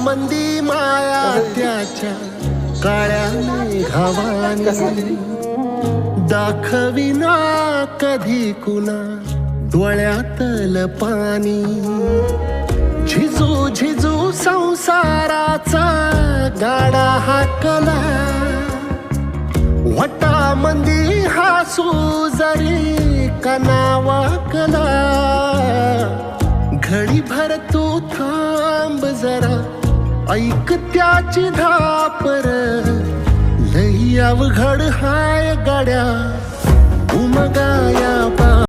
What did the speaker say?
मंदी माया त्याच्या काळ्या मेघावानी दाखविना कधी कुणा डोळ्यातल पाणी झिजू झिजू संसाराचा गाडा हाकला वटा मंदी हासू जरी कनावाकला घडी भर तू थांब जरा ऐक त्याची धापर लई अवघड हाय गाड्या उमगाया